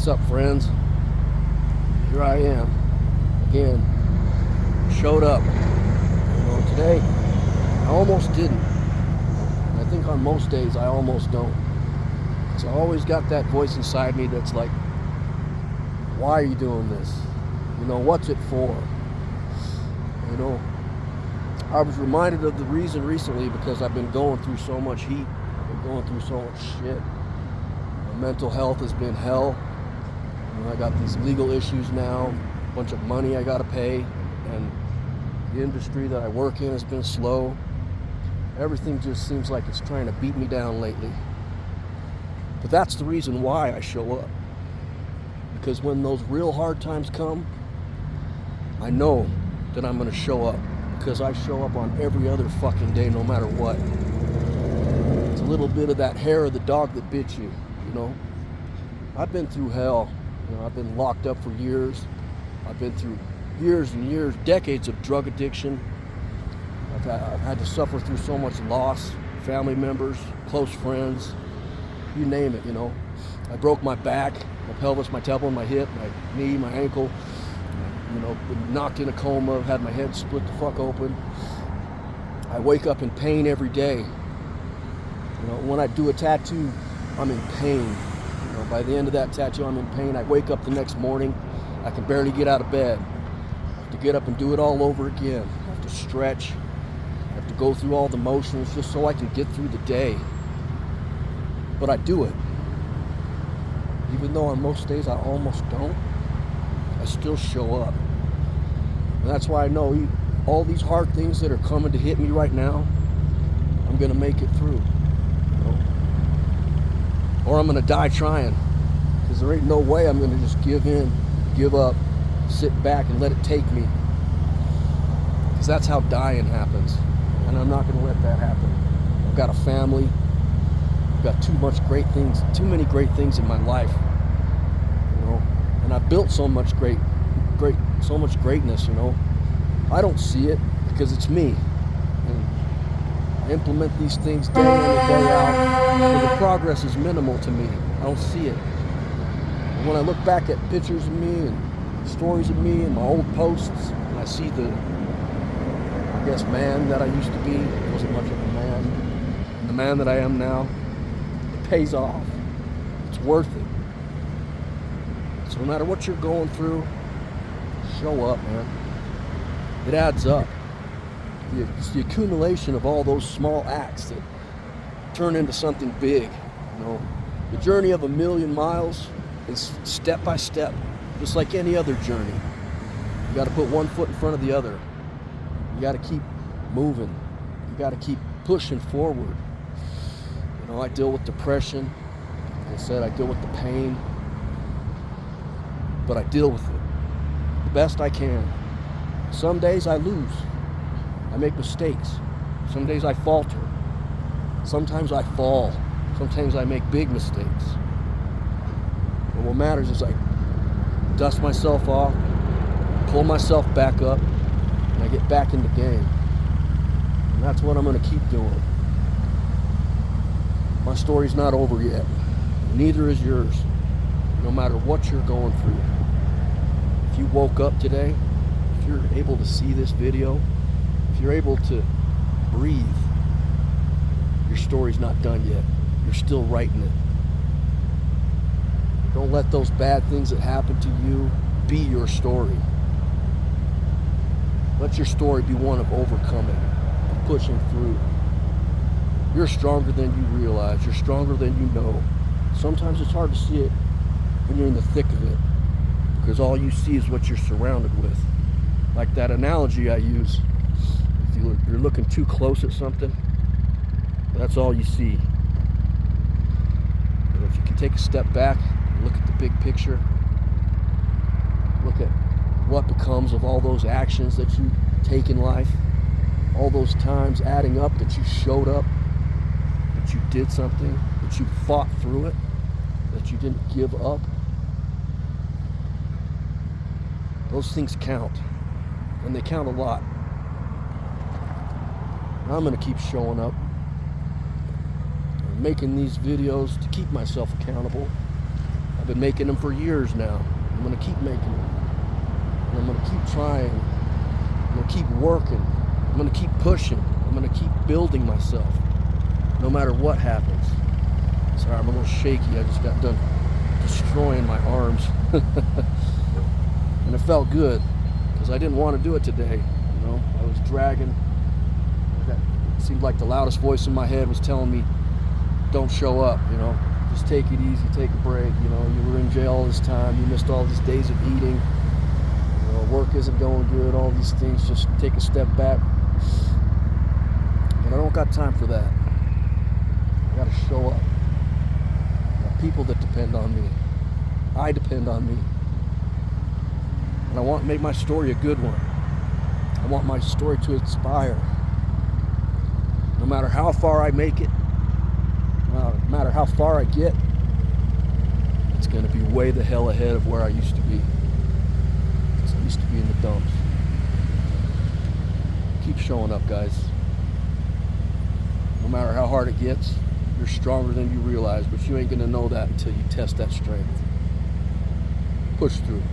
What's up, friends? Here I am again. Showed up. Today I almost didn't. And I think on most days I almost don't. So I always got that voice inside me that's like, why are you doing this? What's it for? I was reminded of the reason recently because I've been going through so much heat. I've been going through so much shit. My mental health has been hell. I got these legal issues now, a bunch of money I gotta pay, and the industry that I work in has been slow. Everything just seems like it's trying to beat me down lately. But that's the reason why I show up. Because when those real hard times come, I know that I'm gonna show up. Because I show up on every other fucking day, no matter what. It's a little bit of that hair of the dog that bit you, I've been through hell. I've been locked up for years. I've been through years and years, decades of drug addiction. I've had to suffer through so much loss, family members, close friends, you name it, I broke my back, my pelvis, my temple, my hip, my knee, my ankle, been knocked in a coma, had my head split the fuck open. I wake up in pain every day. When I do a tattoo, I'm in pain. By the end of that tattoo, I'm in pain. I wake up the next morning, I can barely get out of bed. I have to get up and do it all over again. I have to stretch. I have to go through all the motions just so I can get through the day. But I do it. Even though on most days I almost don't, I still show up. And that's why I know all these hard things that are coming to hit me right now, I'm gonna make it through. Or I'm gonna die trying. Because there ain't no way I'm gonna just give in, give up, sit back and let it take me. Because that's how dying happens. And I'm not gonna let that happen. I've got a family. I've got too many great things in my life. And I've built so much greatness, I don't see it because it's me. I implement these things day in and day out, so the progress is minimal to me. I don't see it. And when I look back at pictures of me and stories of me and my old posts, and I see the, man that I used to be, wasn't much of a man, and the man that I am now, it pays off. It's worth it. So no matter what you're going through, show up, man. It adds up. It's the accumulation of all those small acts that turn into something big. The journey of 1,000,000 miles is step by step, just like any other journey. You got to put one foot in front of the other. You got to keep moving. You got to keep pushing forward. I deal with depression. Like I said, I deal with the pain, but I deal with it the best I can. Some days I lose. I make mistakes. Some days I falter. Sometimes I fall. Sometimes I make big mistakes. But what matters is I dust myself off, pull myself back up, and I get back in the game. And that's what I'm going to keep doing. My story's not over yet. Neither is yours. No matter what you're going through. If you woke up today, if you're able to see this video, if you're able to breathe, your story's not done yet. You're still writing it. Don't let those bad things that happen to you be your story. Let your story be one of overcoming, of pushing through. You're stronger than you realize. You're stronger than you know. Sometimes it's hard to see it when you're in the thick of it, because all you see is what you're surrounded with. Like that analogy I use. If you're looking too close at something, that's all you see. But if you can take a step back and look at the big picture, look at what becomes of all those actions that you take in life, all those times adding up that you showed up, that you did something, that you fought through it, that you didn't give up. Those things count, and they count a lot. And I'm going to keep showing up, making these videos to keep myself accountable. I've been making them for years now. I'm gonna keep making them. And I'm gonna keep trying. I'm gonna keep working. I'm gonna keep pushing. I'm gonna keep building myself, no matter what happens. Sorry, I'm a little shaky. I just got done destroying my arms. And it felt good, because I didn't want to do it today. You know, I was dragging. It seemed like the loudest voice in my head was telling me, don't show up, you know. Just take it easy, take a break, you know. You were in jail all this time. You missed all these days of eating. You know, work isn't going good, all these things. Just take a step back. But I don't got time for that. I got to show up. I got people that depend on me. I depend on me. And I want to make my story a good one. I want my story to inspire. No matter how far I make it, no matter how far I get, it's going to be way the hell ahead of where I used to be. Because I used to be in the dumps. Keep showing up, guys. No matter how hard it gets, you're stronger than you realize, but you ain't going to know that until you test that strength. Push through.